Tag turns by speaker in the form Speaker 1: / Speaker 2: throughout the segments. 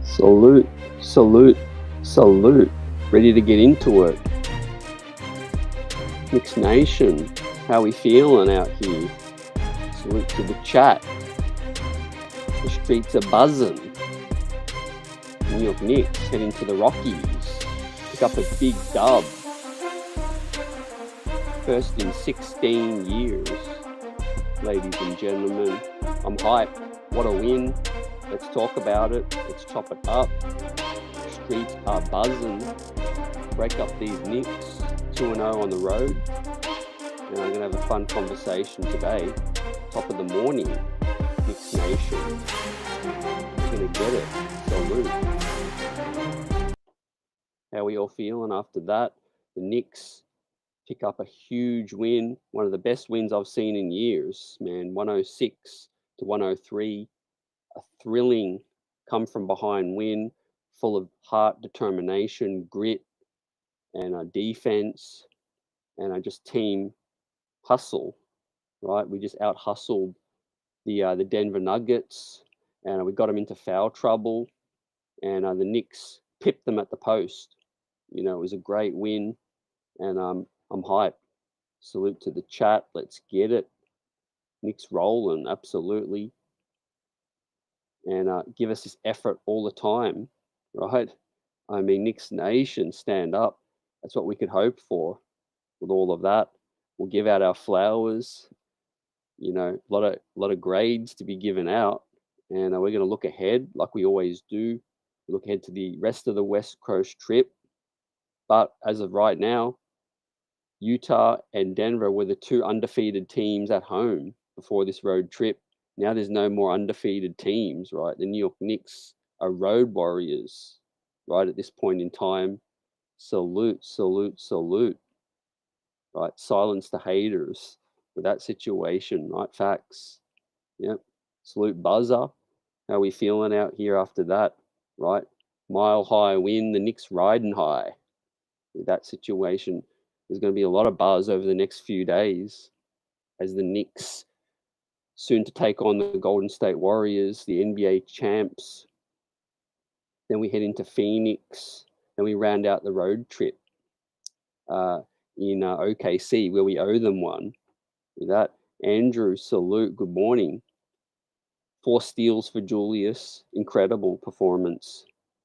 Speaker 1: Salute, salute, salute. Ready to get into it. Knicks Nation, how we feeling out here? Salute to the chat. The streets are buzzing. New York Knicks heading to the Rockies. Pick up a big dub. First in 16 years. Ladies and gentlemen, I'm hyped. What a win. Let's talk about it. Let's chop it up. Streets are buzzing. Break up these Knicks. 2-0 on the road. And I'm going to have a fun conversation today. Top of the morning. Knicks Nation. We're going to get it. Salute. How are we all feeling after that? The Knicks pick up a huge win. One of the best wins I've seen in years, man. 106 to 103. A thrilling come from behind win, full of heart, determination, grit, and defense, and just team hustle. Right, we just out hustled the Denver Nuggets, and we got them into foul trouble, and the Knicks pipped them at the post. You know, it was a great win, and I'm hyped. Salute to the chat. Let's get it. Knicks rolling, absolutely. And give us this effort all the time, right? I mean, Knicks Nation, stand up. That's what we could hope for with all of that. We'll give out our flowers, you know, a lot of grades to be given out. And we're going to look ahead like we always do. Look ahead to the rest of the West Coast trip. But as of right now, Utah and Denver were the two undefeated teams at home before this road trip. Now there's no more undefeated teams, right? The New York Knicks are road warriors, right, at this point in time. Salute, salute, salute, right? Silence the haters with that situation, right? Facts. Yep. Salute buzzer. How are we feeling out here after that, right? Mile high win, the Knicks riding high with that situation. There's going to be a lot of buzz over the next few days as the Knicks soon to take on the Golden State Warriors, the NBA champs. Then we head into Phoenix, and we round out the road trip in OKC, where we owe them one. With that, Andrew, salute, good morning. 4 steals for Julius. Incredible performance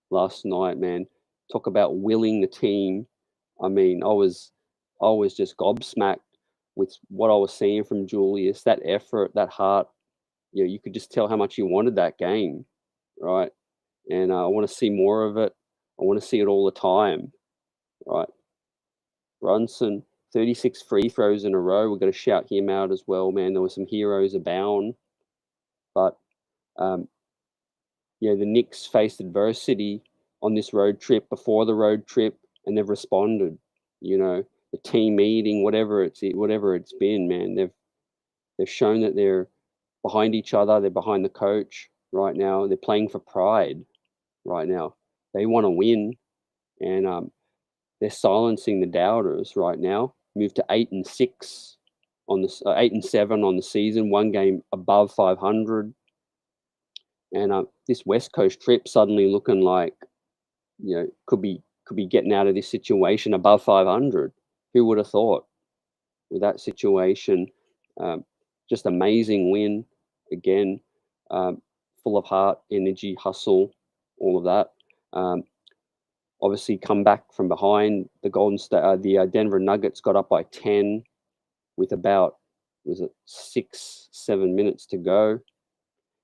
Speaker 1: last night, man. Talk about willing the team. I mean, I was just gobsmacked with what I was seeing from Julius, that effort, that heart. You know, you could just tell how much he wanted that game, right? And I want to see more of it. I want to see it all the time, right? Brunson, 36 free throws in a row. We're going to shout him out as well, man. There were some heroes abound. But, the Knicks faced adversity on this road trip, before the road trip, and they've responded. You know, the team meeting, whatever it's been, man. They've shown that they're behind each other. They're behind the coach right now. They're playing for pride right now. They want to win, and they're silencing the doubters right now. Moved to 8-6 on the 8-7 on the season. One game above 500, and this West Coast trip suddenly looking like, you know, could be getting out of this situation above 500. Who would have thought? With that situation, just amazing win again. Full of heart, energy, hustle, all of that. Obviously, come back from behind. The the Denver Nuggets got up by 10 with about 6-7 minutes to go,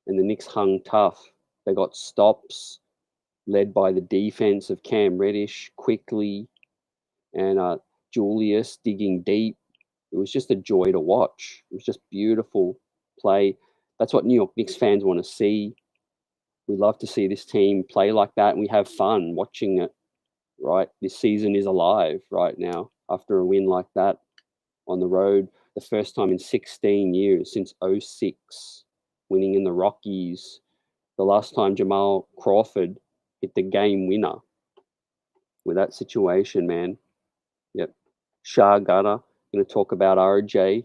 Speaker 1: and the Knicks hung tough. They got stops, led by the defense of Cam Reddish quickly, and Julius digging deep. It was just a joy to watch. It was just beautiful play. That's what New York Knicks fans want to see. We love to see this team play like that, and we have fun watching it, right? This season is alive right now after a win like that on the road. The first time in 16 years, since 2006, winning in the Rockies. The last time Jamal Crawford hit the game winner with that situation, man. Yep. Shah Gunner, going to talk about RJ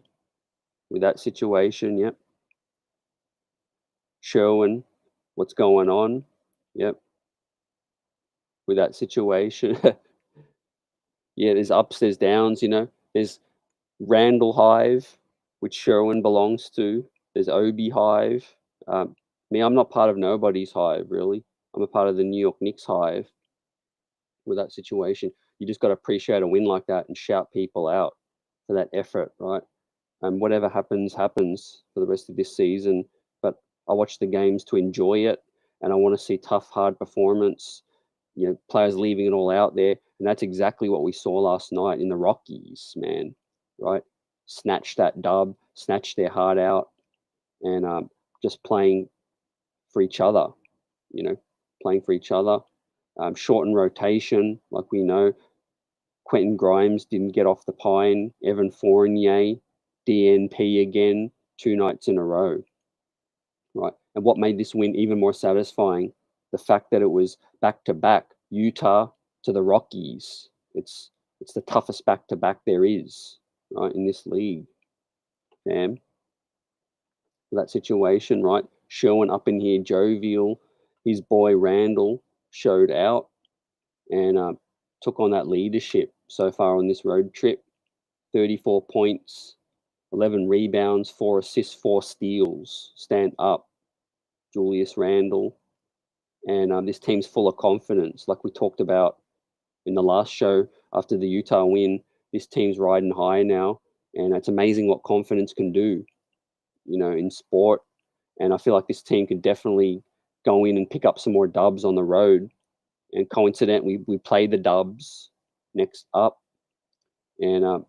Speaker 1: with that situation. Yep. Sherwin, what's going on? Yep. with that situation. Yeah, there's ups, there's downs, There's Randle Hive, which Sherwin belongs to. There's Obi Hive. Um, Me, I'm not part of nobody's hive, really. I'm a part of the New York Knicks hive with that situation. You just got to appreciate a win like that and shout people out for that effort, right? And whatever happens, happens for the rest of this season. But I watch the games to enjoy it, and I want to see tough, hard performance. Players leaving it all out there, and that's exactly what we saw last night in the Rockies, man. Right? Snatch that dub, snatch their heart out, and just playing for each other. You know, playing for each other. Shorten rotation, like we know. Quentin Grimes didn't get off the pine. Evan Fournier, DNP again, 2 nights in a row, right? And what made this win even more satisfying, the fact that it was back to back, Utah to the Rockies. It's the toughest back to back there is, right, in this league, fam. That situation, right? Sherwin up in here, jovial. His boy Randle showed out and took on that leadership so far on this road trip. 34 points, 11 rebounds, 4 assists, 4 steals. Stand up, Julius Randle. And this team's full of confidence. Like we talked about in the last show after the Utah win, this team's riding high now. And it's amazing what confidence can do, in sport. And I feel like this team could definitely go in and pick up some more dubs on the road. And coincidentally, we play the dubs next up. And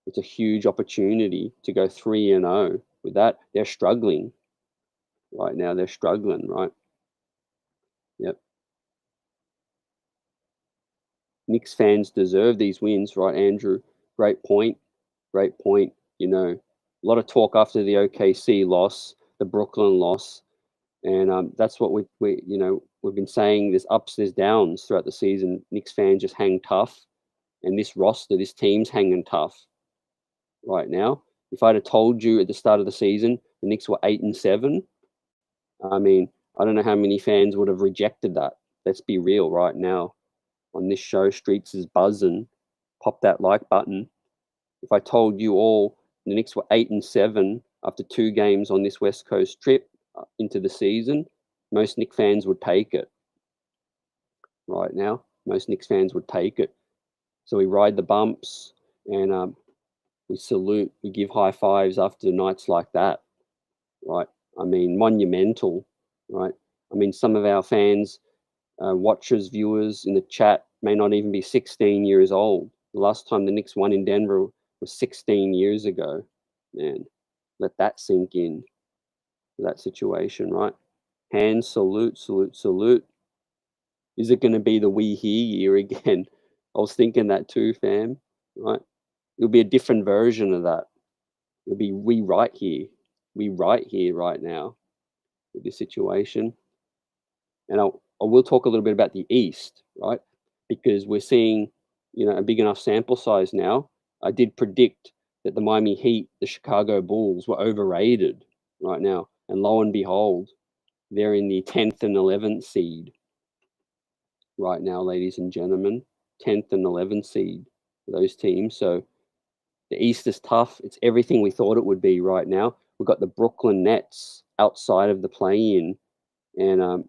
Speaker 1: it's a huge opportunity to go 3-0. With that, they're struggling right now. They're struggling, right? Yep. Knicks fans deserve these wins, right, Andrew? Great point. Great point. A lot of talk after the OKC loss, the Brooklyn loss, and that's what we've been saying. There's ups, there's downs throughout the season. Knicks fans just hang tough, and this roster, this team's hanging tough right now. If I'd have told you at the start of the season the Knicks were 8-7, I mean, I don't know how many fans would have rejected that. Let's be real right now. On this show, Streets is buzzing. Pop that like button. If I told you all the Knicks were 8-7 after 2 games on this West Coast trip into the season, most Knicks fans would take it. Right now, most Knicks fans would take it. So we ride the bumps and we salute, we give high fives after nights like that. Right? I mean, monumental. Right? I mean, some of our fans, watchers, viewers in the chat may not even be 16 years old. The last time the Knicks won in Denver was 16 years ago. Man, let that sink in, that situation, right? Hands, salute, salute, salute. Is it going to be the we here year again? I was thinking that too, fam, right? It'll be a different version of that. It'll be we right here. We right here right now with this situation. And I will talk a little bit about the East, right? Because we're seeing, a big enough sample size now. I did predict that the Miami Heat, the Chicago Bulls were overrated right now. And lo and behold, they're in the 10th and 11th seed right now, ladies and gentlemen. 10th and 11th seed for those teams. So the East is tough. It's everything we thought it would be right now. We've got the Brooklyn Nets outside of the play-in and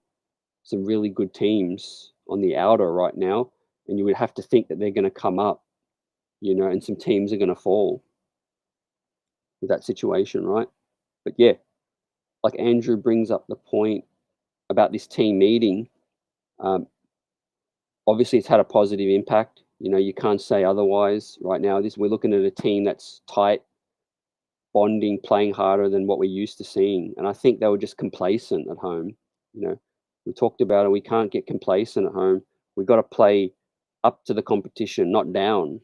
Speaker 1: some really good teams on the outer right now. And you would have to think that they're going to come up, and some teams are going to fall with that situation, right? But yeah, like Andrew brings up the point about this team meeting. Obviously, it's had a positive impact. You can't say otherwise right now. We're looking at a team that's tight, bonding, playing harder than what we're used to seeing. And I think they were just complacent at home. We talked about it. We can't get complacent at home. We've got to play up to the competition, not down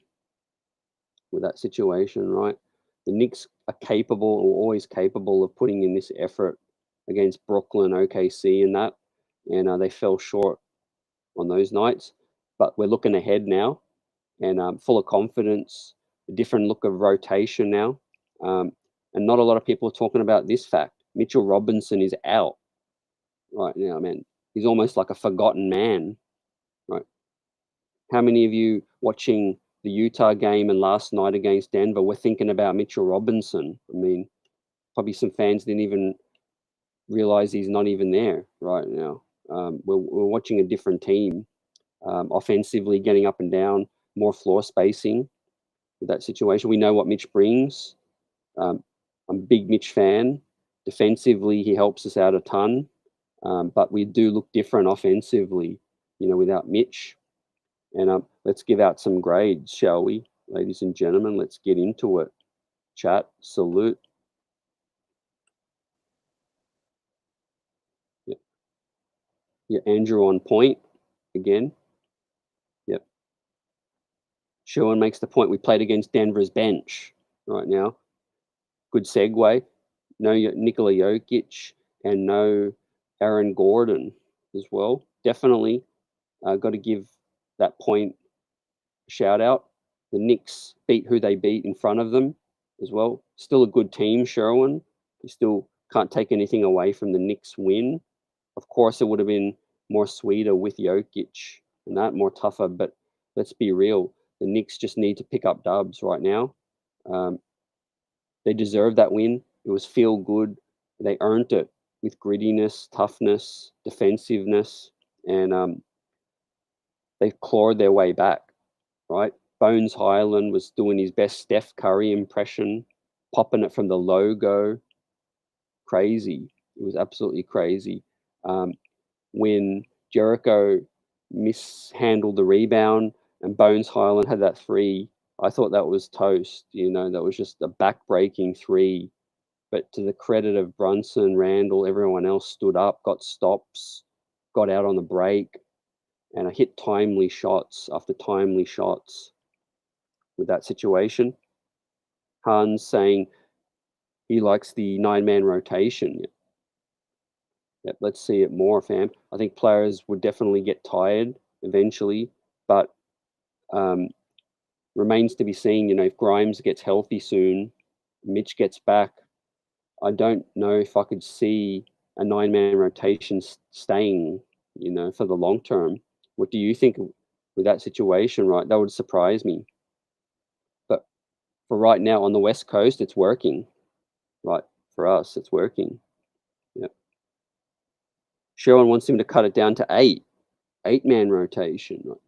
Speaker 1: with that situation, right? The Knicks are capable, or always capable, of putting in this effort against Brooklyn, OKC, and that. And they fell short on those nights. But we're looking ahead now and full of confidence, a different look of rotation now. And not a lot of people are talking about this fact. Mitchell Robinson is out right now, man. He's almost like a forgotten man, right? How many of you watching the Utah game and last night against Denver were thinking about Mitchell Robinson? I mean, probably some fans didn't even realize he's not even there right now. We're watching a different team, offensively getting up and down, more floor spacing with that situation. We know what Mitch brings. I'm a big Mitch fan. Defensively, he helps us out a ton, but we do look different offensively, without Mitch. And let's give out some grades, shall we, ladies and gentlemen? Let's get into it. Chat, salute. Yeah, yeah, Andrew on point again. Yep. Sean makes the point we played against Denver's bench right now. Good segue. No Nikola Jokic and no Aaron Gordon as well. Definitely got to give that point a shout out. The Knicks beat who they beat in front of them as well. Still a good team, Sherwin. You still can't take anything away from the Knicks win. Of course, it would have been more sweeter with Jokic and that, more tougher. But let's be real. The Knicks just need to pick up dubs right now. They deserve that win. It was feel good. They earned it with grittiness, toughness, defensiveness, and they clawed their way back, right? Bones Highland was doing his best Steph Curry impression, popping it from the logo. Crazy. It was absolutely crazy. When Jericho mishandled the rebound and Bones Highland had that three, I thought that was toast. That was just a back-breaking three. But to the credit of Brunson, Randle, everyone else stood up, got stops, got out on the break, and I hit timely shots after timely shots with that situation. Hans saying he likes the 9-man rotation. Yep, let's see it more, fam. I think players would definitely get tired eventually, but remains to be seen. If Grimes gets healthy soon, Mitch gets back, I don't know if I could see a 9-man rotation staying, for the long term. What do you think with that situation, right? That would surprise me. But for right now on the West Coast, it's working, right? For us, it's working. Yeah. Sherwin wants him to cut it down to 8-man rotation. Right?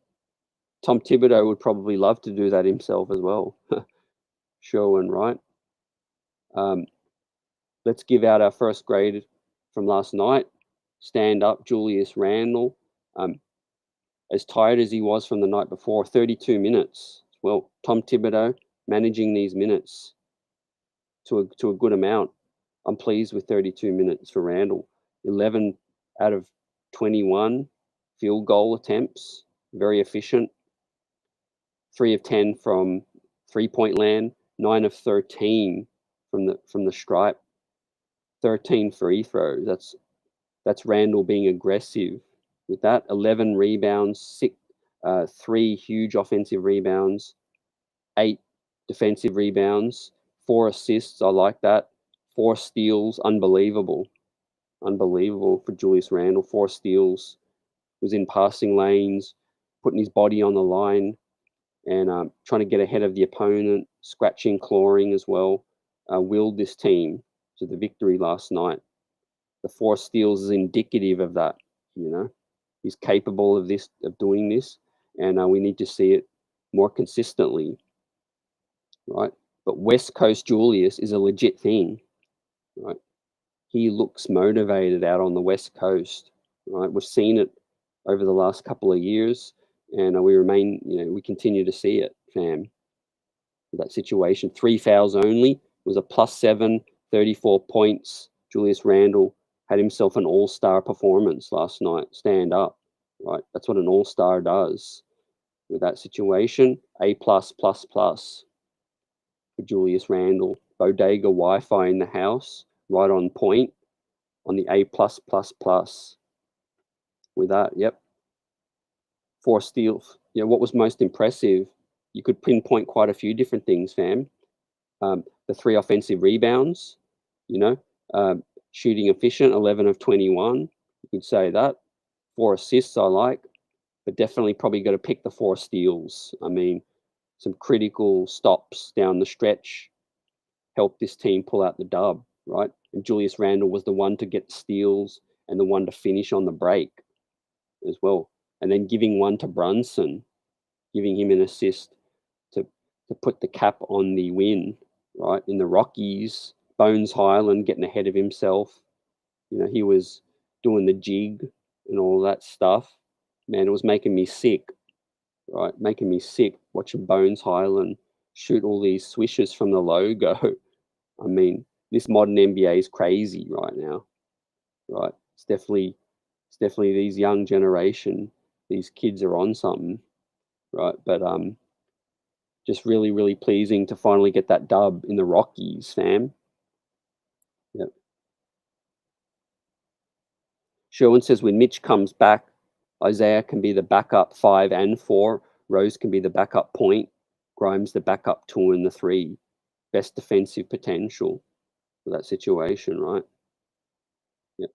Speaker 1: Tom Thibodeau would probably love to do that himself as well. Sherwin, right? Let's give out our first grade from last night. Stand up, Julius Randle. As tired as he was from the night before, 32 minutes. Well, Tom Thibodeau managing these minutes to a good amount. I'm pleased with 32 minutes for Randle. 11 out of 21 field goal attempts, very efficient. 3 of 10 from 3-point land, 9 of 13 from the stripe. 13 free throws. That's Randle being aggressive with that. 11 rebounds, 3 huge offensive rebounds, 8 defensive rebounds, 4 assists. I like that. 4 steals, unbelievable for Julius Randle. 4 steals, was in passing lanes, putting his body on the line, and trying to get ahead of the opponent, scratching, clawing as well. Willed this team to the victory last night. The 4 steals is indicative of that. He's capable of doing this, and we need to see it more consistently, right? But West Coast Julius is a legit thing, right? He looks motivated out on the West Coast, right? We've seen it over the last couple of years, and we continue to see it, fam. That situation, 3 fouls only, was a +7, 34 points. Julius Randle had himself an all-star performance last night. Stand up, right? That's what an all-star does. With that situation, A+++ for Julius Randle. Bodega Wi-Fi in the house, right on point on the A+++. With that, yep. 4 steals. What was most impressive? You could pinpoint quite a few different things, fam. The 3 offensive rebounds, shooting efficient, 11 of 21. You could say that. 4 assists, I like. but definitely probably got to pick the 4 steals. I mean, some critical stops down the stretch helped this team pull out the dub, right? And Julius Randle was the one to get the steals and the one to finish on the break as well. And then giving one to Brunson, giving him an assist to put the cap on the win, right? In the Rockies, Bones Highland getting ahead of himself. He was doing the jig and all that stuff. Man, it was making me sick, right? Making me sick watching Bones Highland shoot all these swishes from the logo. I mean, this modern NBA is crazy right now, right? It's definitely these young generation, these kids are on something, right? But just really, really pleasing to finally get that dub in the Rockies, fam. Yep. Sherwin says when Mitch comes back, Isaiah can be the backup 5 and 4. Rose can be the backup point. Grimes the backup 2 and the 3. Best defensive potential for that situation, right? Yep.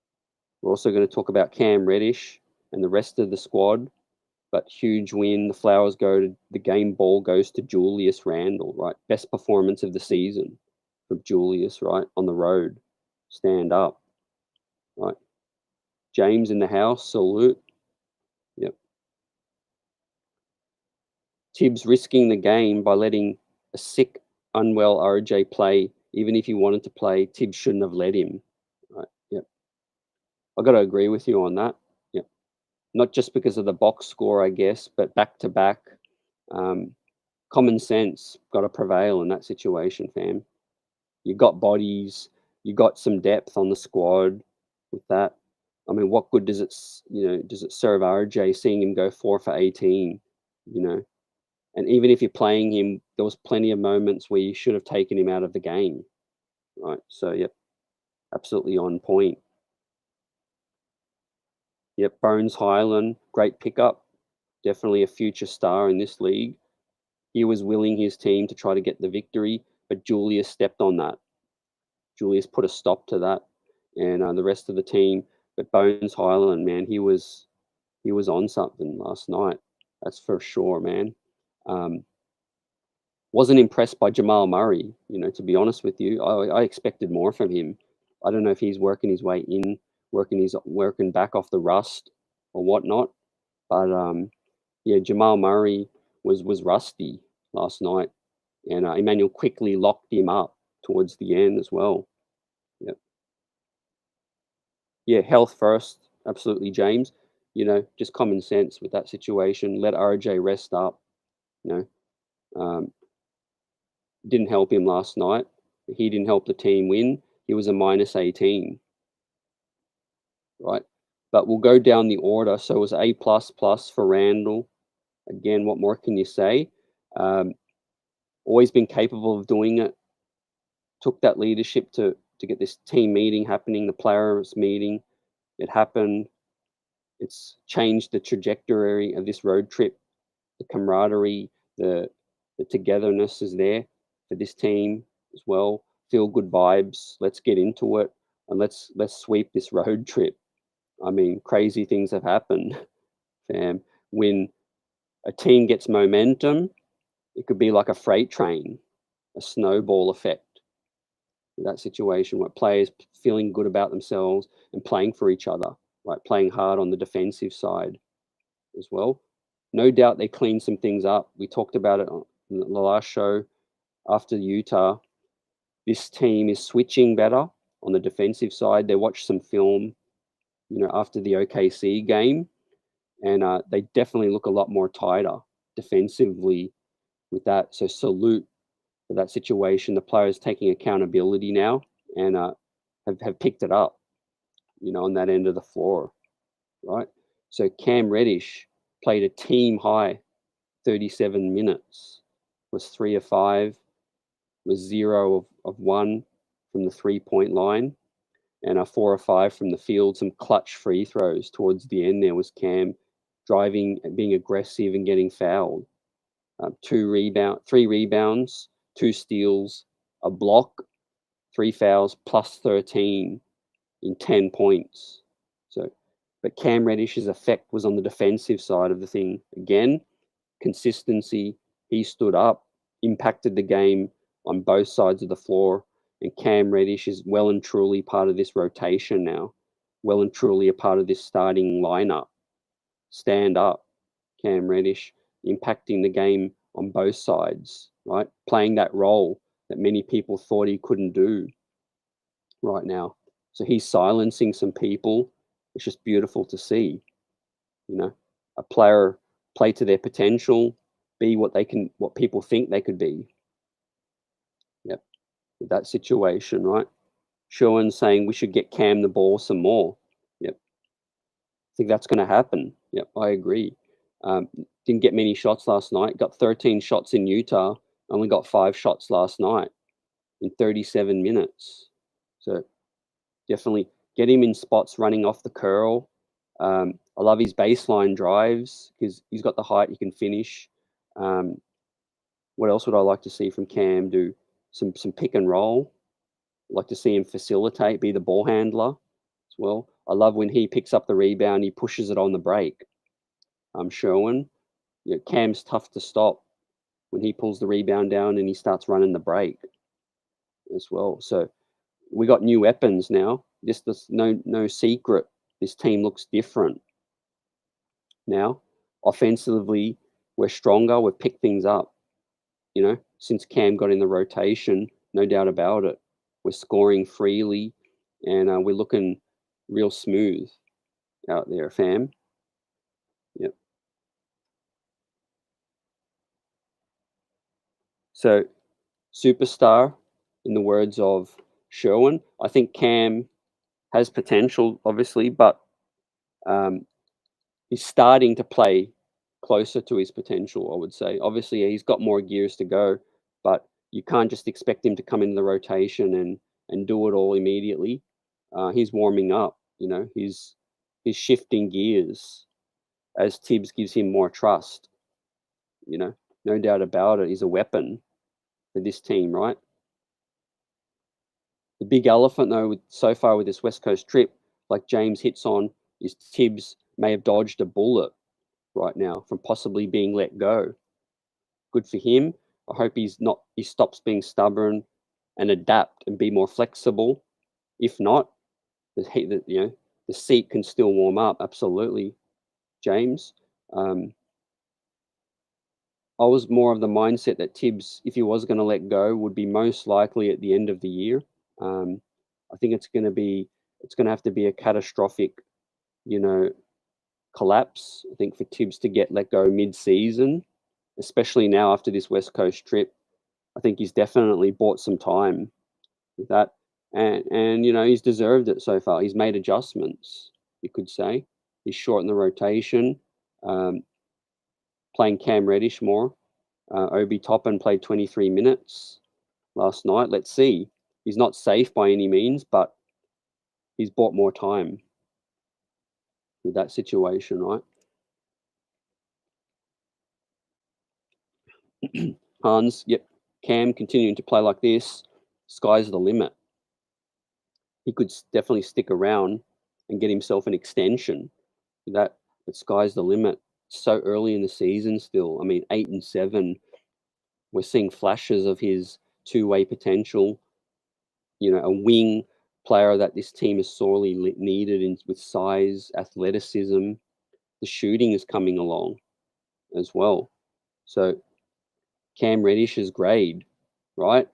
Speaker 1: We're also going to talk about Cam Reddish and the rest of the squad. But huge win. The flowers the game ball goes to Julius Randle, right? Best performance of the season from Julius, right? On the road. Stand up, right? James in the house, salute. Yep. Tibbs risking the game by letting a sick, unwell RJ play. Even if he wanted to play, Tibbs shouldn't have let him. Right. Yep. I got to agree with you on that. Yep. Not just because of the box score, I guess, but back to back. Common sense got to prevail in that situation, fam. You got bodies, you got some depth on the squad with that. I mean, what good does it serve RJ seeing him go 4 for 18, And even if you're playing him, there was plenty of moments where you should have taken him out of the game, right? So, yep, absolutely on point. Yep, Bones Highland, great pickup. Definitely a future star in this league. He was willing his team to try to get the victory, but Julius stepped on that. Julius put a stop to that, and the rest of the team. But Bones Highland, man, he was on something last night. That's for sure, man. Wasn't impressed by Jamal Murray, to be honest with you. I expected more from him. I don't know if he's working his way in, working back off the rust or whatnot. But yeah, Jamal Murray was rusty last night, and Emmanuel quickly locked him up towards the end as well. Yep. Yeah, health first, absolutely, James. Just common sense with that situation. Let RJ rest up. You didn't help him last night. He didn't help the team win. He was a minus 18, right? But we'll go down the order. So it was A plus plus for Randle. Again, what more can you say? Always been capable of doing it. Took that leadership to get this team meeting happening, the players meeting. It happened. It's changed the trajectory of this road trip. The camaraderie, the togetherness is there for this team as well. Feel good vibes. Let's get into it and let's sweep this road trip. I mean, crazy things have happened, fam. When a team gets momentum, it could be like a freight train, a snowball effect. That situation where players feeling good about themselves and playing for each other, like playing hard on the defensive side as well. No doubt they cleaned some things up. We talked about it on the last show after Utah. This team is switching better on the defensive side. They watched some film, after the OKC game, and they definitely look a lot more tighter defensively with that. So salute for that situation. The players taking accountability now and have picked it up, on that end of the floor, right? So Cam Reddish played a team high 37 minutes, was 3 of 5, was 0 of 1 from the 3-point line, and a 4 of 5 from the field. Some clutch free throws towards the end. There was Cam driving, being aggressive, and getting fouled. 3 rebounds, 2 steals, a block, 3 fouls, plus 13 in 10 points. So But Cam Reddish's effect was on the defensive side of the thing. Again, consistency. He stood up, impacted the game on both sides of the floor. And Cam Reddish is well and truly part of this rotation now, well and truly a part of this starting lineup. Stand up, Cam Reddish, impacting the game on both sides, right? Playing that role that many people thought he couldn't do right now. So he's silencing some people. It's just beautiful to see, a player play to their potential, be what people think they could be. Yep. With that situation, right? Sherwin saying we should get Cam the ball some more. Yep. I think that's going to happen. Yep, I agree. Didn't get many shots last night. Got 13 shots in Utah. Only got 5 shots last night in 37 minutes. So definitely get him in spots running off the curl. I love his baseline drives because he's got the height. He can finish. What else would I like to see from Cam? Do some pick and roll. I'd like to see him facilitate, be the ball handler as well. I love when he picks up the rebound, he pushes it on the break. Sherwin, Cam's tough to stop when he pulls the rebound down and he starts running the break as well. So we got new weapons now. This no secret. This team looks different now. Offensively, we're stronger. We've picked things up. Since Cam got in the rotation, no doubt about it. We're scoring freely, and we're looking real smooth out there, fam. Yep. So, superstar, in the words of Sherwin. I think Cam has potential, obviously, but he's starting to play closer to his potential, I would say. Obviously, he's got more gears to go, but you can't just expect him to come in the rotation and do it all immediately. He's warming up, he's shifting gears as Tibbs gives him more trust. No doubt about it. He's a weapon for this team, right? The big elephant, though, so far with this West Coast trip, like James hits on, is Tibbs may have dodged a bullet right now from possibly being let go. Good for him. I hope he stops being stubborn and adapt and be more flexible. If not, the seat can still warm up. Absolutely, James. I was more of the mindset that Tibbs, if he was going to let go, would be most likely at the end of the year. I think it's going to have to be a catastrophic, collapse. I think for Tibbs to get let go mid-season, especially now after this West Coast trip, I think he's definitely bought some time with that, and he's deserved it so far. He's made adjustments, you could say. He's shortened the rotation, playing Cam Reddish more. Obi Toppin played 23 minutes last night. Let's see. He's not safe by any means, but he's bought more time with that situation, right? Hans, yep. Cam continuing to play like this, sky's the limit. He could definitely stick around and get himself an extension. But sky's the limit. So early in the season still. I mean, 8-7. We're seeing flashes of his two-way potential. A wing player that this team has sorely needed with size, athleticism. The shooting is coming along as well. So Cam Reddish's grade, right?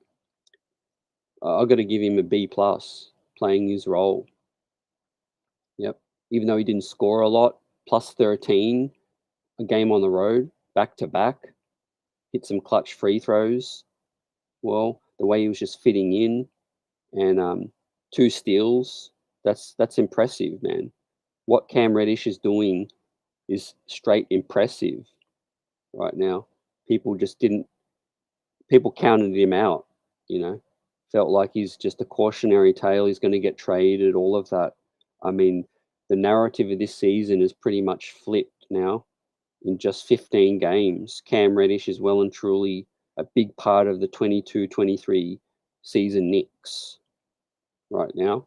Speaker 1: I've got to give him a B+ playing his role. Yep. Even though he didn't score a lot, plus 13, a game on the road, back to back, hit some clutch free throws. Well, the way he was just fitting in, and 2 steals, that's impressive, man. What Cam Reddish is doing is straight impressive right now. People counted him out, felt like he's just a cautionary tale. He's going to get traded, all of that. I mean, the narrative of this season is pretty much flipped now in just 15 games. Cam Reddish is well and truly a big part of the 22-23 season Knicks right now.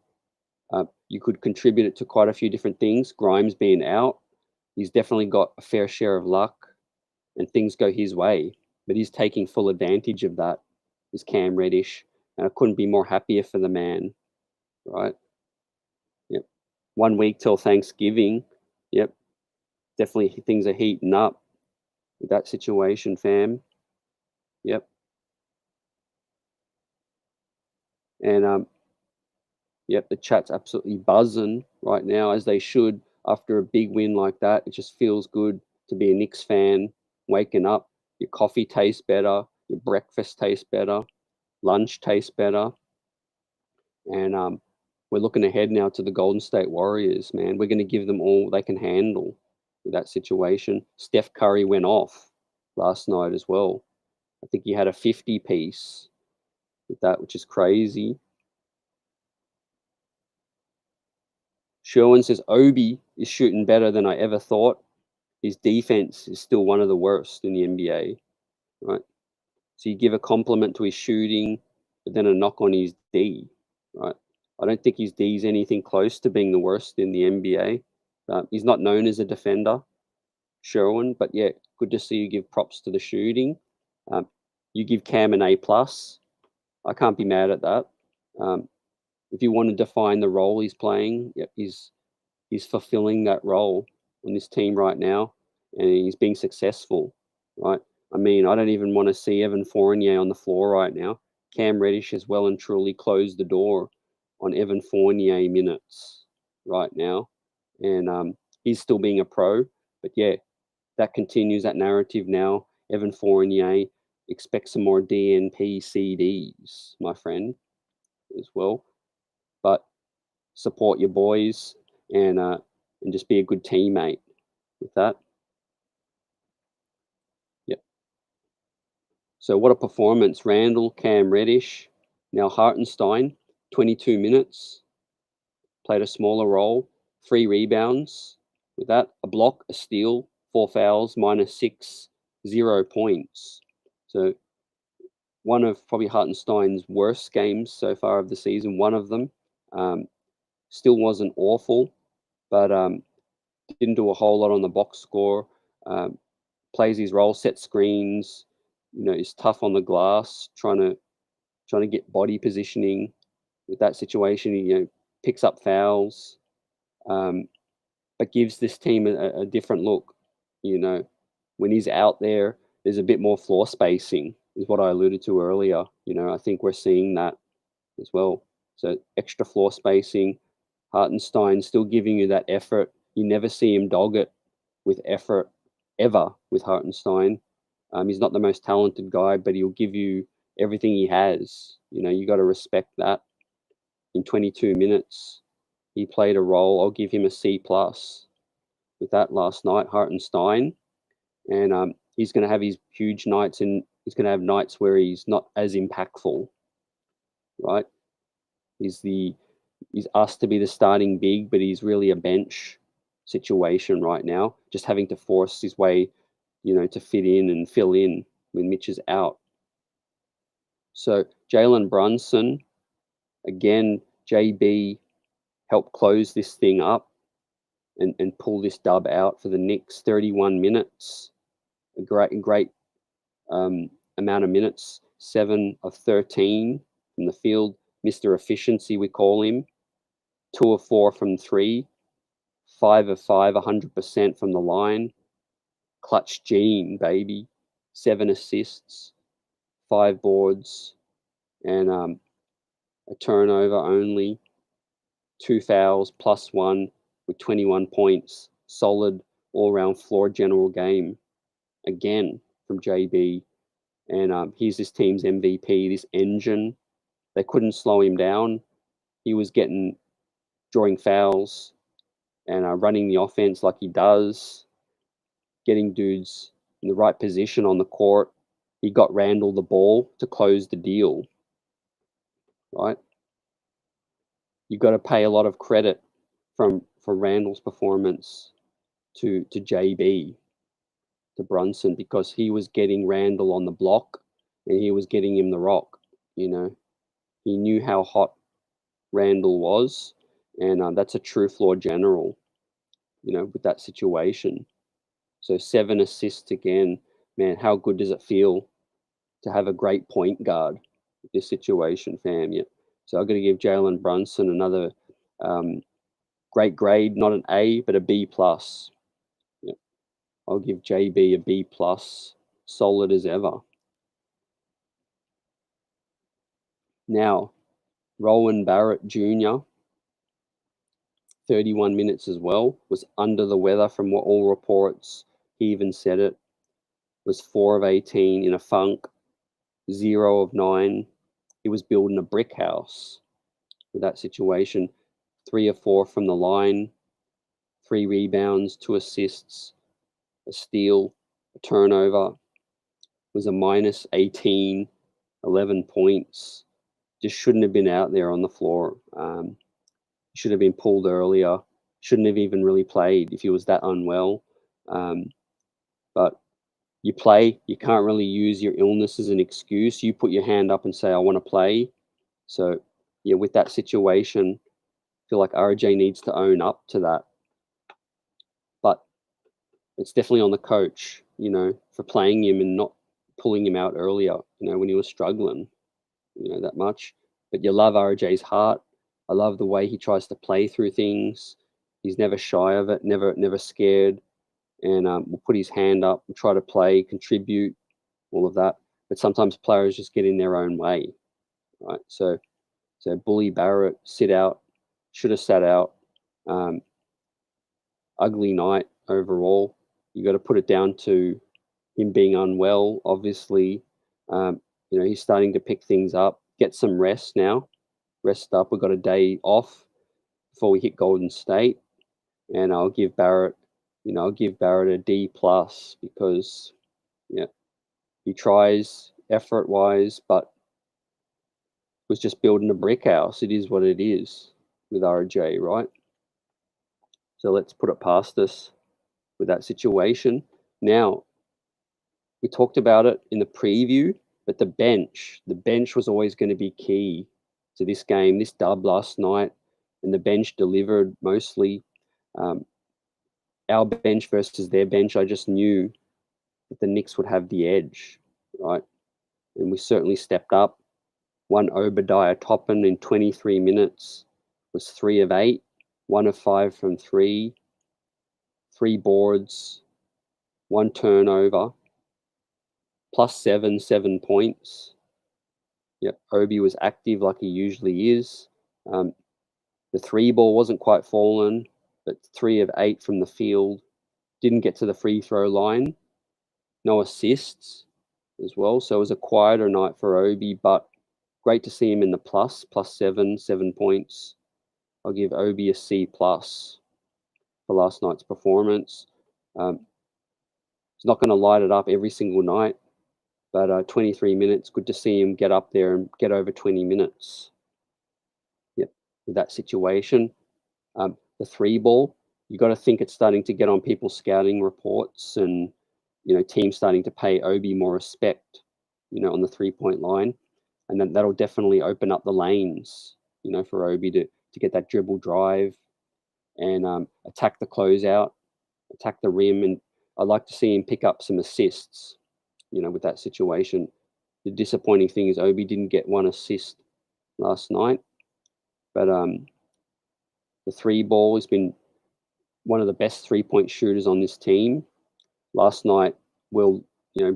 Speaker 1: You could contribute it to quite a few different things. Grimes being out, he's definitely got a fair share of luck and things go his way, but he's taking full advantage of that, is Cam Reddish, and I couldn't be more happier for the man, right? Yep. 1 week till Thanksgiving. Yep. Definitely things are heating up with that situation, fam. Yep. And yep, the chat's absolutely buzzing right now, as they should. After a big win like that, it just feels good to be a Knicks fan. Waking up, your coffee tastes better, your breakfast tastes better, lunch tastes better, and we're looking ahead now to the Golden State Warriors. Man, we're going to give them all they can handle with that situation. Steph Curry went off last night as well. I think he had a 50 piece with that, which is crazy. Sherwin says Obi is shooting better than I ever thought. His defense is still one of the worst in the NBA, right? So you give a compliment to his shooting, but then a knock on his D, right? I don't think his D is anything close to being the worst in the NBA. He's not known as a defender, Sherwin, but yeah, good to see you give props to the shooting. You give Cam an A plus. I can't be mad at that. Um, if you want to define the role he's playing, yeah, he's fulfilling that role on this team right now, and he's being successful, right? I mean, I don't even want to see Evan Fournier on the floor right now. Cam Reddish has well and truly closed the door on Evan Fournier minutes right now, and he's still being a pro. But yeah, that continues that narrative now. Evan Fournier expects some more DNP CDs, my friend, as well. But support your boys and just be a good teammate with that. Yep. So what a performance. Randle, Cam Reddish, now Hartenstein, 22 minutes, played a smaller role, 3 rebounds with that, a block, a steal, 4 fouls, -6, 0 points. So one of probably Hartenstein's worst games so far of the season, one of them. Still wasn't awful, but didn't do a whole lot on the box score. Plays his role, set screens. Is tough on the glass, trying to get body positioning with that situation. He picks up fouls, but gives this team a different look. When he's out there, there's a bit more floor spacing, is what I alluded to earlier. I think we're seeing that as well. So extra floor spacing. Hartenstein still giving you that effort. You never see him dog it with effort ever with Hartenstein. He's not the most talented guy, but he'll give you everything he has. You got to respect that. In 22 minutes, he played a role. I'll give him a C plus with that last night, Hartenstein, and he's going to have his huge nights, and he's going to have nights where he's not as impactful, right? He's asked to be the starting big, but he's really a bench situation right now, just having to force his way, to fit in and fill in when Mitch is out. So Jalen Brunson, again, JB helped close this thing up and pull this dub out for the Knicks. 31 minutes, a great amount of minutes, 7 of 13 from the field. Mr. Efficiency, we call him. 2 of 4 from 3, 5 of 5, 100% from the line. Clutch Gene, baby. 7 assists, 5 boards, and a turnover only. 2 fouls, +1 with 21 points. Solid all-round floor general game. Again, from JB. And he's this team's MVP, this engine. They couldn't slow him down. He was drawing fouls and running the offense like he does, getting dudes in the right position on the court. He got Randle the ball to close the deal, right? You've got to pay a lot of credit for Randle's performance to JB, to Brunson, because he was getting Randle on the block and he was getting him the rock. He knew how hot Randle was, and that's a true floor general, with that situation. So 7 assists again, man. How good does it feel to have a great point guard with this situation, fam? Yeah. So I've got to give Jalen Brunson another great grade, not an A, but a B plus. Yeah. I'll give JB a B plus, solid as ever. Now, Rowan Barrett Jr., 31 minutes as well, was under the weather from what all reports. He even said it. Was 4 of 18 in a funk, 0 of 9. He was building a brick house with that situation. 3 of 4 from the line, 3 rebounds, 2 assists, a steal, a turnover. Was a minus 18, 11 points. Just shouldn't have been out there on the floor. Should have been pulled earlier. Shouldn't have even really played if he was that unwell. But you play. You can't really use your illness as an excuse. You put your hand up and say, I want to play. So, yeah, with that situation, I feel like RJ needs to own up to that. But it's definitely on the coach, for playing him and not pulling him out earlier, when he was struggling, that much. But you love RJ's heart. I love the way he tries to play through things. He's never shy of it, never scared, and will put his hand up and try to play, contribute, all of that. But sometimes players just get in their own way, right? So bully Barrett, sit out, should have sat out. Ugly night overall. You got to put it down to him being unwell. Obviously, he's starting to pick things up. Get some rest now. Rest up. We've got a day off before we hit Golden State, and I'll give Barrett a D plus because he tries effort wise, but was just building a brick house. It is what it is with RJ, right? So let's put it past us with that situation. Now, we talked about it in the preview, but the bench was always going to be key to this game, this dub last night, and the bench delivered mostly. Our bench versus their bench, I just knew that the Knicks would have the edge, right? And we certainly stepped up. One Obadiah Toppin in 23 minutes was 3 of 8, 1 of 5 from 3, 3 boards, 1 turnover, plus 7 points. Yep, Obi was active like he usually is. The 3 ball wasn't quite fallen, but 3 of 8 from the field. Didn't get to the free throw line. No assists as well. So it was a quieter night for Obi, but great to see him in the plus 7 points. I'll give Obi a C plus for last night's performance. He's not going to light it up every single night, but 23 minutes, good to see him get up there and get over 20 minutes. Yep, with that situation. The 3 ball, you got to think it's starting to get on people's scouting reports and, teams starting to pay Obi more respect, on the 3-point line. And then that'll definitely open up the lanes, for Obi to get that dribble drive and attack the closeout, attack the rim. And I'd like to see him pick up some assists, with that situation. The disappointing thing is Obi didn't get 1 assist last night, but the 3 ball has been one of the best 3-point shooters on this team. Last night will,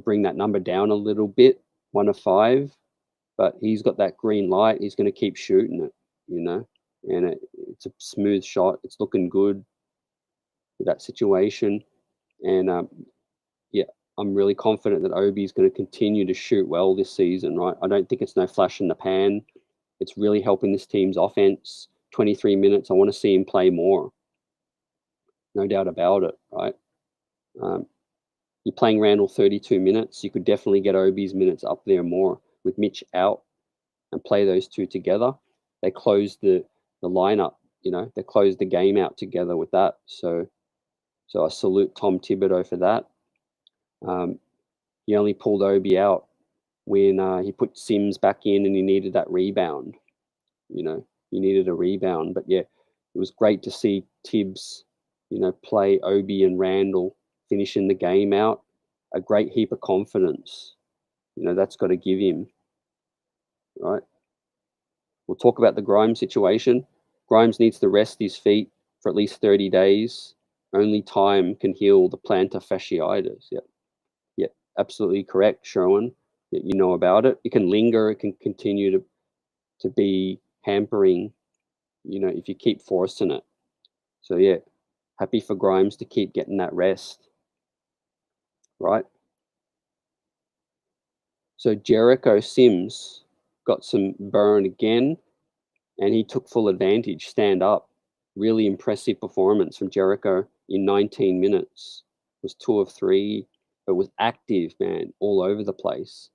Speaker 1: bring that number down a little bit, 1 of 5, but he's got that green light. He's going to keep shooting it, and it's a smooth shot. It's looking good with that situation. And I'm really confident that Obi is going to continue to shoot well this season, right? I don't think it's no flash in the pan. It's really helping this team's offense. 23 minutes. I want to see him play more. No doubt about it, right? You're playing Randle 32 minutes. You could definitely get Obi's minutes up there more with Mitch out and play those two together. They closed the lineup, they closed the game out together with that. So I salute Tom Thibodeau for that. He only pulled Obi out when he put Sims back in and he needed that rebound. He needed a rebound. But yeah, It was great to see Tibbs, play Obi and Randle, finishing the game out. A great heap of confidence. That's got to give him, right? We'll talk about the Grimes situation. Grimes needs to rest his feet for at least 30 days. Only time can heal the plantar fasciitis. Yep, absolutely correct, Sherwin. You know about it. It can linger. It can continue to be hampering, if you keep forcing it. So, yeah, happy for Grimes to keep getting that rest, right? So Jericho Sims got some burn again, and he took full advantage, stand up. Really impressive performance from Jericho in 19 minutes. Was 2 of 3, but was active, man, all over the place.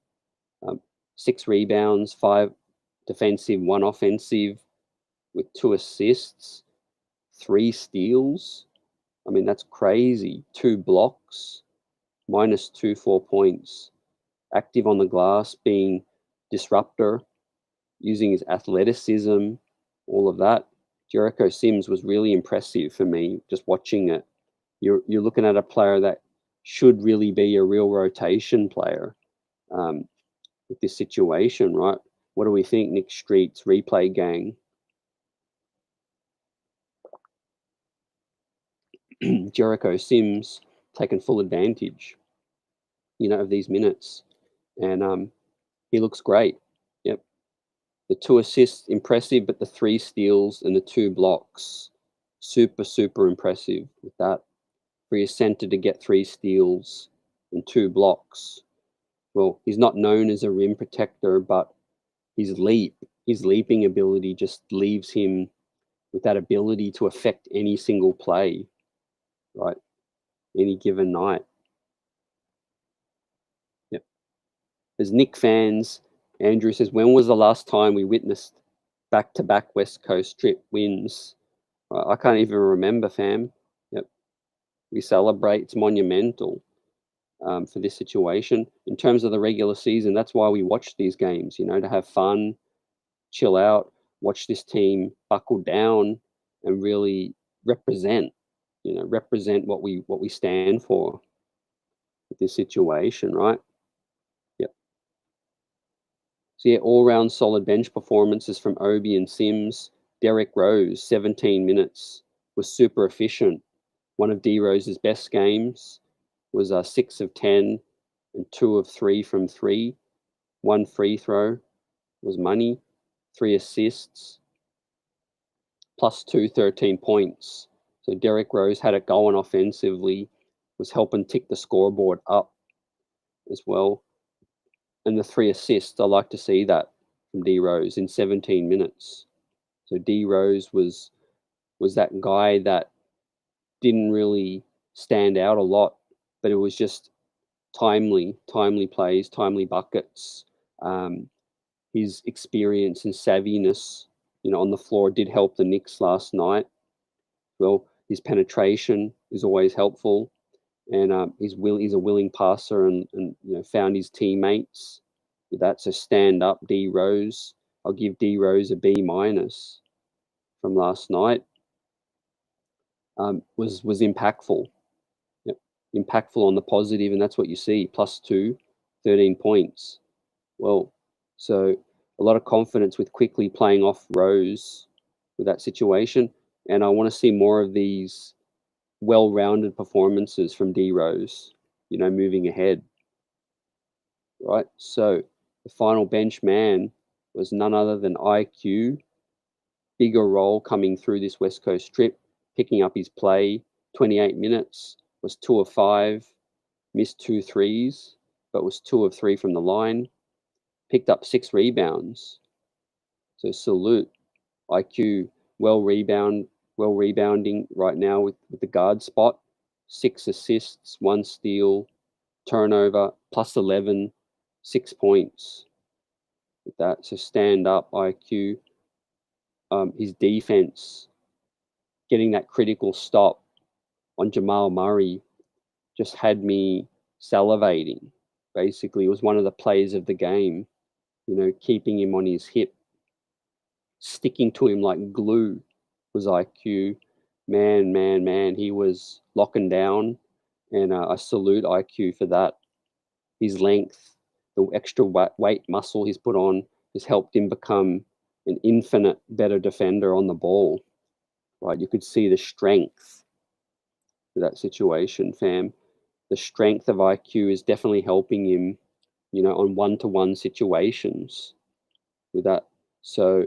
Speaker 1: 6 rebounds, 5 defensive, 1 offensive, with 2 assists, 3 steals. I mean, that's crazy. 2 blocks, -2 4 points. Active on the glass, being disruptor, using his athleticism, all of that. Jericho Sims was really impressive for me just watching it. You're looking at a player that should really be a real rotation player with this situation, right? What do we think, Nick Street's replay gang? Jericho Sims taking full advantage, of these minutes, and he looks great. Yep, the 2 assists impressive, but the 3 steals and the 2 blocks, super impressive with that. For your center to get 3 steals and 2 blocks. Well, he's not known as a rim protector, but his leaping ability just leaves him with that ability to affect any single play, right? Any given night. Yep. As Knicks fans, Andrew says, when was the last time we witnessed back-to-back West Coast trip wins? I can't even remember, fam. Yep. We celebrate. It's monumental for this situation. In terms of the regular season, that's why we watch these games, to have fun, chill out, watch this team buckle down and really represent, represent what we stand for with this situation, right? Yep. So yeah, all round solid bench performances from Obi and Sims. Derrick Rose, 17 minutes, was super efficient. One of D Rose's best games was 6 of 10 and 2 of 3 from 3. 1 free throw was money. 3 assists, +2, 13 points. So Derrick Rose had it going offensively, was helping tick the scoreboard up as well. And the 3 assists, I like to see that from D Rose in 17 minutes. So D Rose was that guy that didn't really stand out a lot, but it was just timely plays, timely buckets. His experience and savviness, on the floor did help the Knicks last night. Well, his penetration is always helpful, and he's a willing passer, and found his teammates with that. So stand up, D Rose. I'll give D Rose a B- from last night. Was impactful. Yep. Impactful on the positive, and that's what you see. +2, 13 points. Well, so a lot of confidence with quickly playing off Rose with that situation. And I want to see more of these well-rounded performances from D Rose, moving ahead. Right. So the final bench man was none other than IQ. Bigger role coming through this West Coast trip, picking up his play. 28 minutes, was 2 of 5, missed 2 threes, but was 2 of 3 from the line. Picked up 6 rebounds. So salute. IQ rebounding right now with the guard spot. 6 assists, 1 steal, turnover, +11, 6 points with that. So stand up, IQ. His defense, getting that critical stop on Jamal Murray, just had me salivating. Basically, it was one of the plays of the game, keeping him on his hip, sticking to him like glue, was IQ. Man, he was locking down, and I salute IQ for that. His length, the extra weight muscle he's put on, has helped him become an infinite better defender on the ball. Right, you could see the strength of that situation, fam. The strength of IQ is definitely helping him, on one-to-one situations with that. So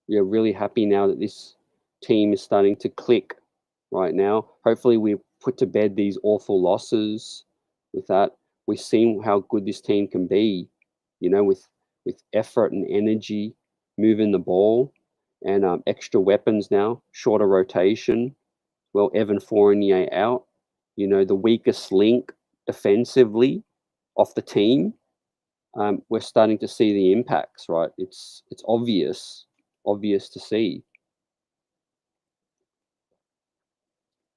Speaker 1: we're really happy now that this team is starting to click right now. Hopefully we put to bed these awful losses with that. We've seen how good this team can be, with effort and energy, moving the ball, and extra weapons now, shorter rotation. Well, Evan Fournier out, the weakest link defensively off the team. We're starting to see the impacts, right? It's obvious to see,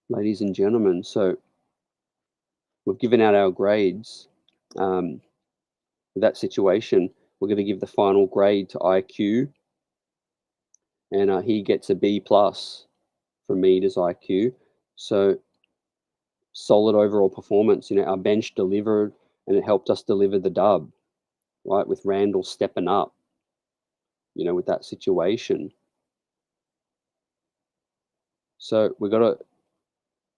Speaker 1: ladies and gentlemen. So we've given out our grades. With that situation, we're going to give the final grade to IQ, and he gets a B plus from me as IQ. So solid overall performance. Our bench delivered, and it helped us deliver the dub, right? With Randle stepping up, with that situation. So we've got to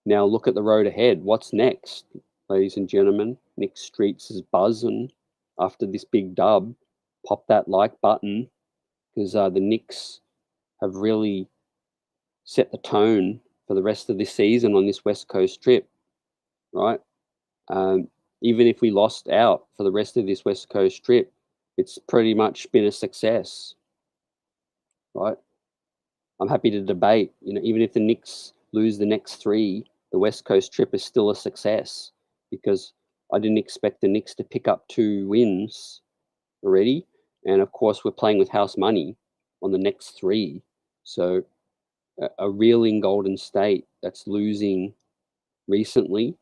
Speaker 1: now look at the road ahead. What's next, ladies and gentlemen? Nick Streets is buzzing after this big dub. Pop that like button, because the Knicks have really set the tone for the rest of this season on this West Coast trip, right? Even if we lost out for the rest of this West Coast trip, it's pretty much been a success, right? I'm happy to debate. Even if the Knicks lose the next 3, the West Coast trip is still a success, because I didn't expect the Knicks to pick up 2 wins already. And of course, we're playing with house money on the next 3. So a reeling Golden State that's losing recently.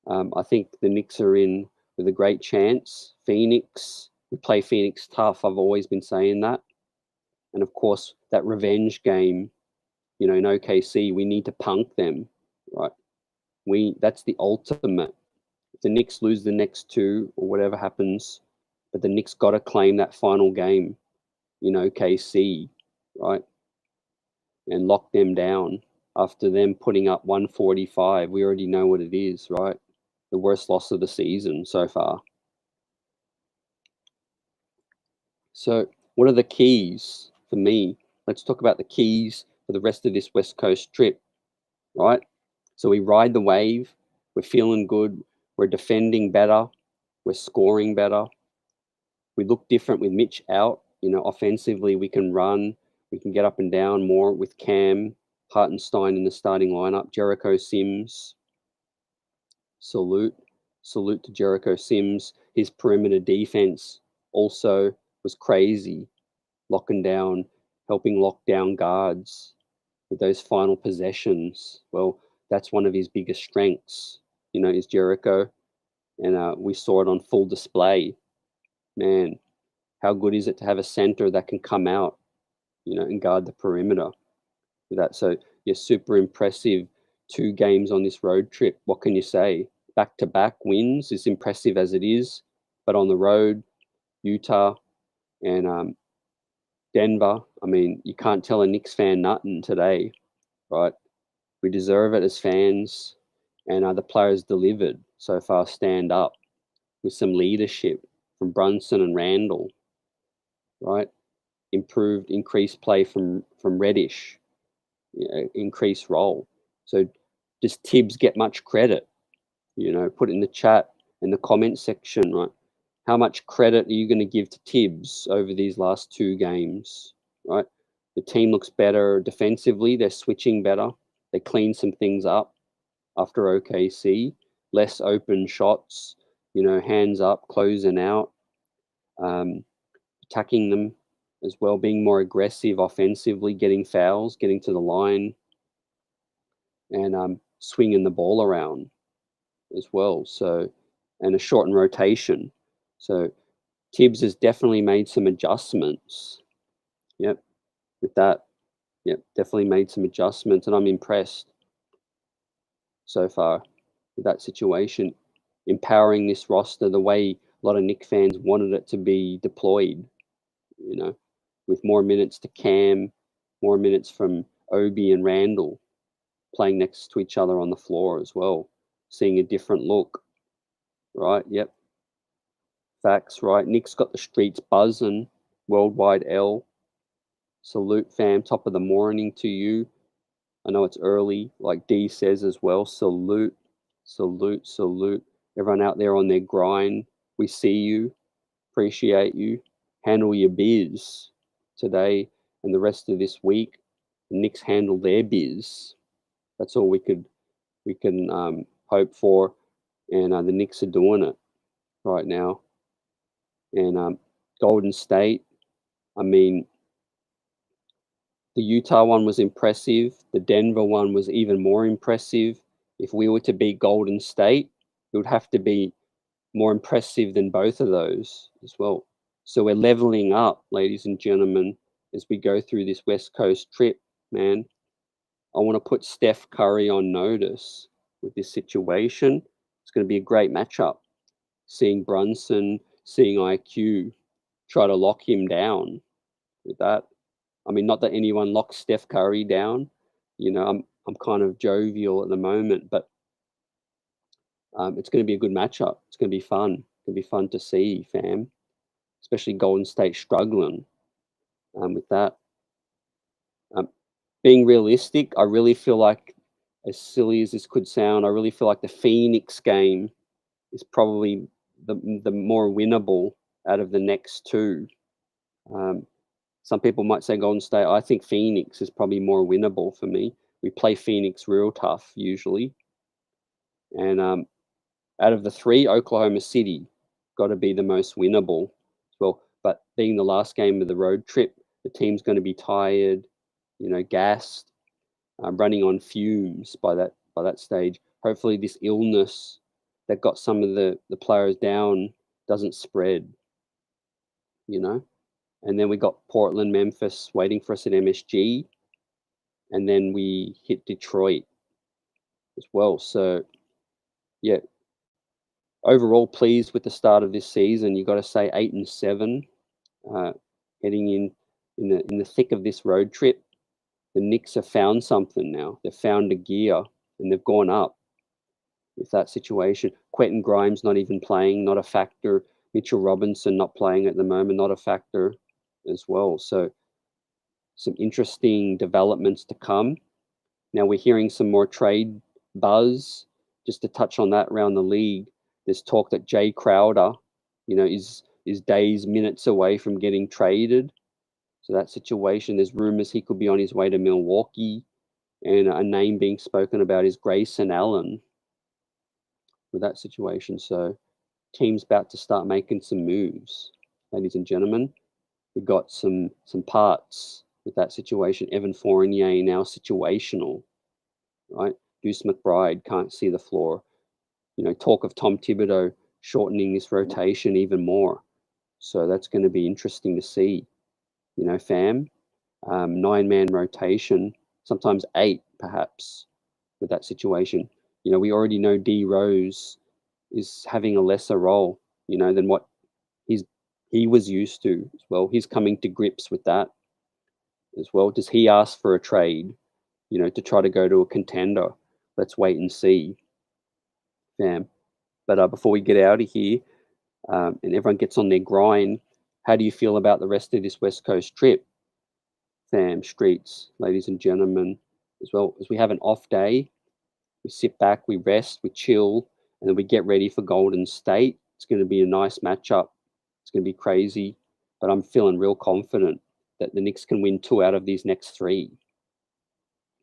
Speaker 1: I think the Knicks are in with a great chance. Phoenix, we play Phoenix tough. I've always been saying that. And of course, that revenge game, in OKC, we need to punk them, right? That's the ultimate. If the Knicks lose the next 2 or whatever happens, but the Knicks got to claim that final game in OKC, right? And lock them down after them putting up 145. We already know what it is, right? The worst loss of the season so far. So what are the keys for me? Let's talk about the keys for the rest of this West Coast trip, right? So we ride the wave. We're feeling good. We're defending better. We're scoring better. We look different with Mitch out. Offensively, we can run. We can get up and down more with Cam, Hartenstein in the starting lineup. Jericho Sims, salute to Jericho Sims. His perimeter defense also was crazy, helping lock down guards with those final possessions. Well, that's one of his biggest strengths, is Jericho. And we saw it on full display. Man, how good is it to have a center that can come out, and guard the perimeter with that? So, yeah, super impressive 2 games on this road trip. What can you say? Back-to-back wins, as impressive as it is, but on the road, Utah and Denver. I mean, you can't tell a Knicks fan nothing today, right? We deserve it as fans, and the players delivered so far. Stand up with some leadership from Brunson and Randle, right? Increased play from Reddish, increased role. So does Tibbs get much credit? Put it in the chat, in the comment section, right? How much credit are you going to give to Tibbs over these last 2 games, right? The team looks better defensively. They're switching better. They clean some things up after OKC. Less open shots, hands up, closing out, attacking them as well, being more aggressive offensively, getting fouls, getting to the line, and swinging the ball around as well. So, and a shortened rotation. So Tibbs has definitely made some adjustments. Yep, with that. Yep, definitely made some adjustments, and I'm impressed so far with that situation. Empowering this roster the way a lot of Knicks fans wanted it to be deployed, you know, with more minutes to Cam, more minutes from Obi and Randle playing next to each other on the floor as well, seeing a different look, right? Yep, facts, right? Nick's got the streets buzzing, worldwide L. Salute, fam. Top of the morning to you. I know it's early, like D says as well. Salute, salute, salute. Everyone out there on their grind. We see you, appreciate you. Handle your biz today and the rest of this week. The Knicks handle their biz. That's all we can hope for, and the Knicks are doing it right now. And Golden State, I mean, the Utah one was impressive. The Denver one was even more impressive. If we were to beat Golden State, it would have to be more impressive than both of those as well. So we're leveling up, ladies and gentlemen, as we go through this West Coast trip, man. I want to put Steph Curry on notice with this situation. It's going to be a great matchup. Seeing Brunson, seeing IQ, try to lock him down with that. I mean, not that anyone locks Steph Curry down. I'm kind of jovial at the moment, but it's going to be a good matchup. It's going to be fun. It's going to be fun to see, fam. Especially Golden State struggling with that. Being realistic, I really feel like, as silly as this could sound, I really feel like the Phoenix game is probably the more winnable out of the next two. Some people might say Golden State. I think Phoenix is probably more winnable for me. We play Phoenix real tough usually. And out of the three, Oklahoma City got to be the most winnable as well. But being the last game of the road trip, the team's going to be tired, gassed, running on fumes by that stage. Hopefully, this illness that got some of the players down doesn't spread. And then we got Portland, Memphis waiting for us at MSG, and then we hit Detroit as well. So, yeah, overall pleased with the start of this season. You got to say 8-7, heading in the thick of this road trip. The Knicks have found something now. They've found a gear, and they've gone up with that situation. Quentin Grimes not even playing, not a factor. Mitchell Robinson not playing at the moment, not a factor as well. So some interesting developments to come. Now we're hearing some more trade buzz. Just to touch on that around the league, there's talk that Jay Crowder, is days, minutes away from getting traded. So that situation, there's rumors he could be on his way to Milwaukee, and a name being spoken about is Grayson Allen with that situation. So team's about to start making some moves, ladies and gentlemen. We've got some parts with that situation. Evan Fournier now situational, right? Deuce McBride can't see the floor. Talk of Tom Thibodeau shortening this rotation even more. So that's going to be interesting to see. Fam, 9-man rotation, sometimes 8 perhaps with that situation. We already know D Rose is having a lesser role, than what he was used to as well. He's coming to grips with that as well. Does he ask for a trade, to try to go to a contender? Let's wait and see, fam. But before we get out of here, and everyone gets on their grind, how do you feel about the rest of this West Coast trip, fam, streets, ladies and gentlemen, as well? As we have an off day, we sit back, we rest, we chill, and then we get ready for Golden State. It's going to be a nice matchup. It's going to be crazy, but I'm feeling real confident that the Knicks can win 2 out of these next 3,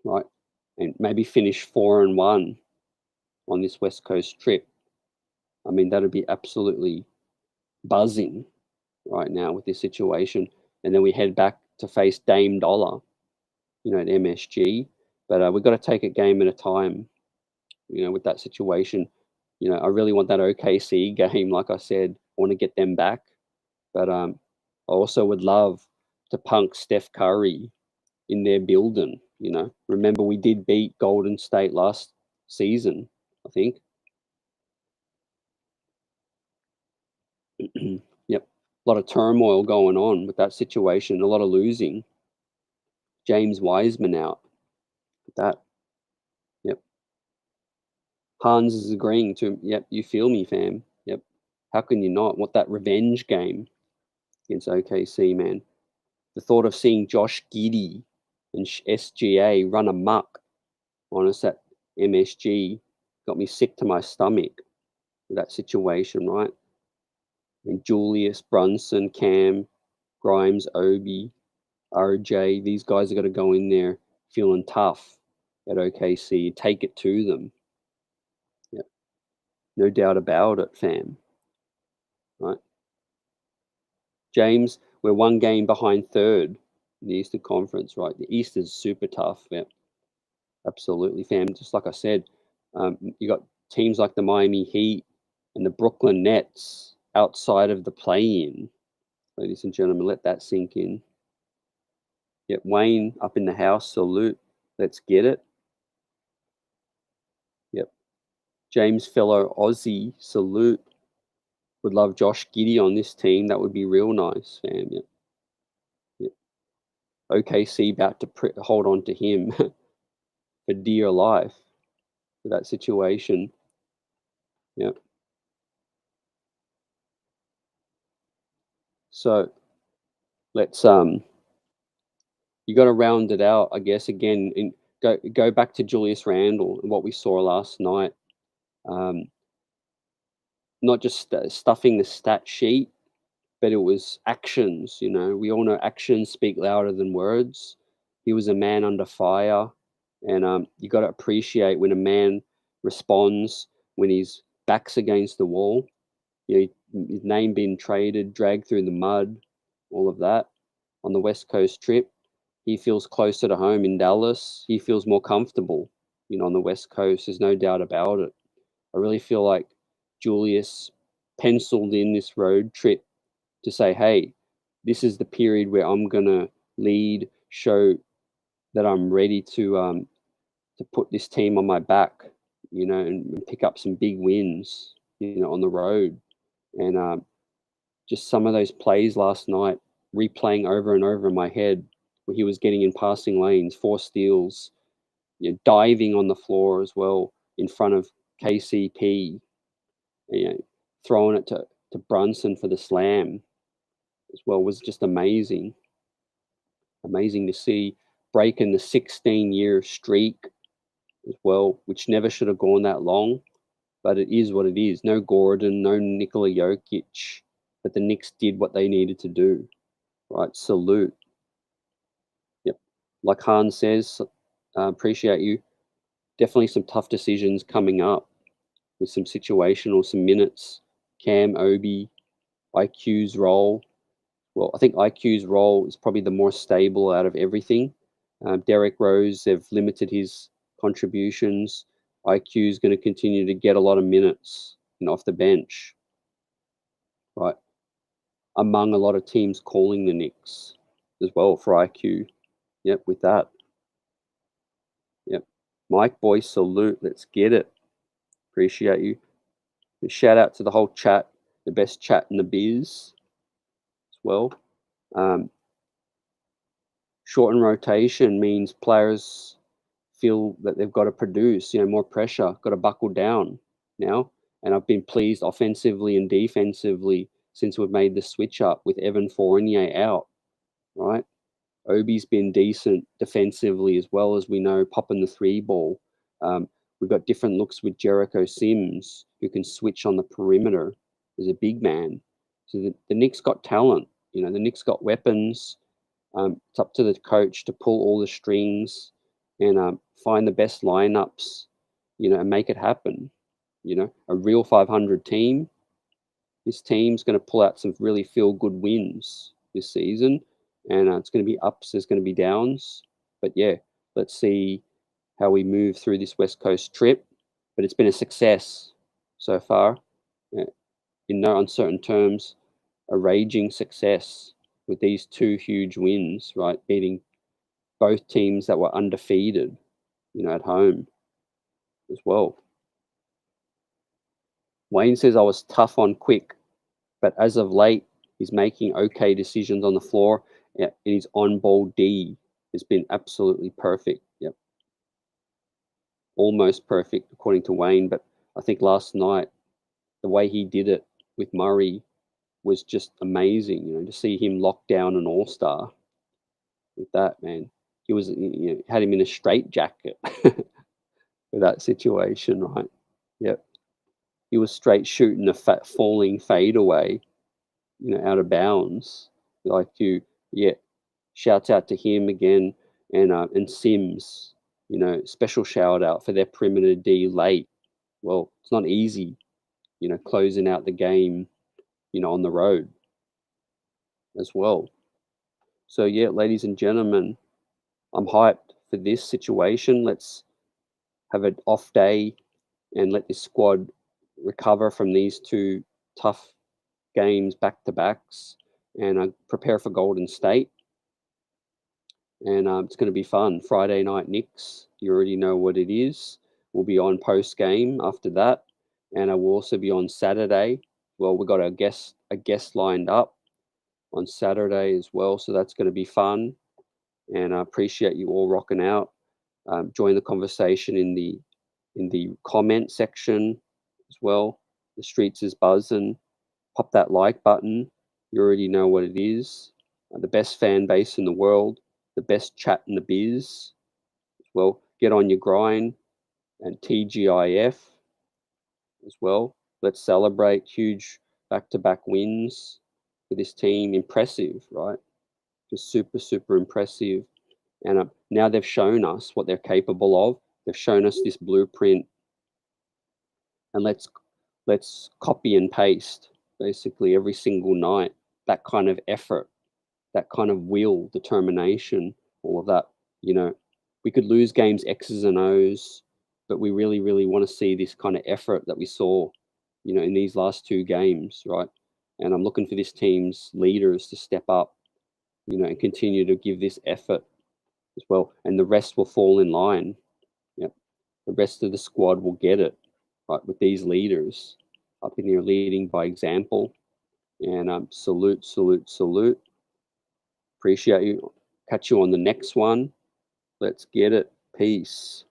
Speaker 1: right? And maybe finish 4-1 on this West Coast trip. I mean, that'd be absolutely buzzing right now with this situation. And then we head back to face Dame Dollar, at MSG. But we've got to take it game at a time, with that situation. I really want that OKC game, like I said. I want to get them back. But I also would love to punk Steph Curry, in their building. Remember we did beat Golden State last season, I think. Yep. A lot of turmoil going on with that situation, a lot of losing. James Wiseman out with that. Yep. Hans is agreeing to, yep, you feel me, fam. Yep. How can you not? What that revenge game against OKC, man. The thought of seeing Josh Giddey and SGA run amok on us at MSG got me sick to my stomach with that situation, right? And Julius, Brunson, Cam, Grimes, Obi, RJ, these guys are going to go in there feeling tough at OKC, take it to them. Yeah, no doubt about it, fam. Right, James, we're one game behind third in the Eastern Conference. Right, the East is super tough. Yeah, absolutely, fam. Just like I said, you got teams like the Miami Heat and the Brooklyn Nets outside of the play-in. Ladies and gentlemen, let that sink in. Yep, Wayne up in the house, salute. Let's get it. Yep. James, fellow Aussie, salute. Would love Josh Giddey on this team. That would be real nice, fam. Yep. Yep. OKC about to hold on to him for dear life for that situation. Yep. So let's you got to round it out, I guess. Again, and go back to Julius Randle and what we saw last night. Not just stuffing the stat sheet, but it was actions. We all know actions speak louder than words. He was a man under fire, and you got to appreciate when a man responds when his back's against the wall. His name being traded, dragged through the mud, all of that on the West Coast trip. He feels closer to home in Dallas. He feels more comfortable, on the West Coast. There's no doubt about it. I really feel like Julius penciled in this road trip to say, hey, this is the period where I'm going to lead, show that I'm ready to put this team on my back, and pick up some big wins, on the road. And just some of those plays last night, replaying over and over in my head, where he was getting in passing lanes, 4 steals, diving on the floor as well in front of KCP, throwing it to Brunson for the slam as well was just amazing. Amazing to see, breaking the 16-year streak as well, which never should have gone that long, but it is what it is. No Gordon, no Nikola Jokic, but the Knicks did what they needed to do. Right, salute. Yep, like Hans says, appreciate you. Definitely some tough decisions coming up with some situational, some minutes. Cam, Obi, IQ's role. Well, I think IQ's role is probably the more stable out of everything. Derek Rose, they've limited his contributions. IQ is going to continue to get a lot of minutes off the bench, right? Among a lot of teams calling the Knicks as well for IQ. Yep, with that. Yep. Mike, boy, salute. Let's get it. Appreciate you. And shout out to the whole chat, the best chat in the biz as well. Shortened rotation means players feel that they've got to produce, more pressure, got to buckle down now. And I've been pleased offensively and defensively since we've made the switch up with Evan Fournier out, right? Obi's been decent defensively as well, as we know, popping the 3 ball. We've got different looks with Jericho Sims, who can switch on the perimeter as a big man. So the Knicks got talent. The Knicks got weapons. It's up to the coach to pull all the strings and find the best lineups, and make it happen. A real 500 team. This team's going to pull out some really feel-good wins this season, and it's going to be ups, there's going to be downs. But yeah, let's see how we move through this West Coast trip. But it's been a success so far. In no uncertain terms, a raging success with these 2 huge wins, right? Beating both teams that were undefeated, at home as well. Wayne says I was tough on Quick, but as of late, he's making okay decisions on the floor, and his on-ball D has been absolutely perfect. Yep, almost perfect according to Wayne. But I think last night the way he did it with Murray was just amazing. To see him lock down an all-star with that, man. He was, had him in a straitjacket with that situation, right? Yep. He was straight shooting a falling fade away, out of bounds. Yeah, shouts out to him again, and Sims, special shout out for their perimeter D late. Well, it's not easy, closing out the game, on the road as well. So yeah, ladies and gentlemen, I'm hyped for this situation. Let's have an off day and let this squad recover from these two tough games back to backs, and prepare for Golden State. And it's going to be fun. Friday night Knicks, you already know what it is. We'll be on post game after that, and I will also be on Saturday. Well, we got a guest lined up on Saturday as well, so that's going to be fun. And I appreciate you all rocking out. Join the conversation in the comment section as well. The streets is buzzing. Pop that like button. You already know what it is. The best fan base in the world, the best chat in the biz. Well, get on your grind and TGIF as well. Let's celebrate huge back-to-back wins for this team. Impressive, right? Just super, super impressive. And now they've shown us what they're capable of. They've shown us this blueprint, and let's copy and paste basically every single night. That kind of effort, that kind of will, determination, all of that. We could lose games X's and O's, but we really, really want to see this kind of effort that we saw, in these last two games, right? And I'm looking for this team's leaders to step up, and continue to give this effort as well. And the rest will fall in line. Yep. The rest of the squad will get it, right, with these leaders up in here leading by example. And salute, salute, salute. Appreciate you. Catch you on the next one. Let's get it. Peace.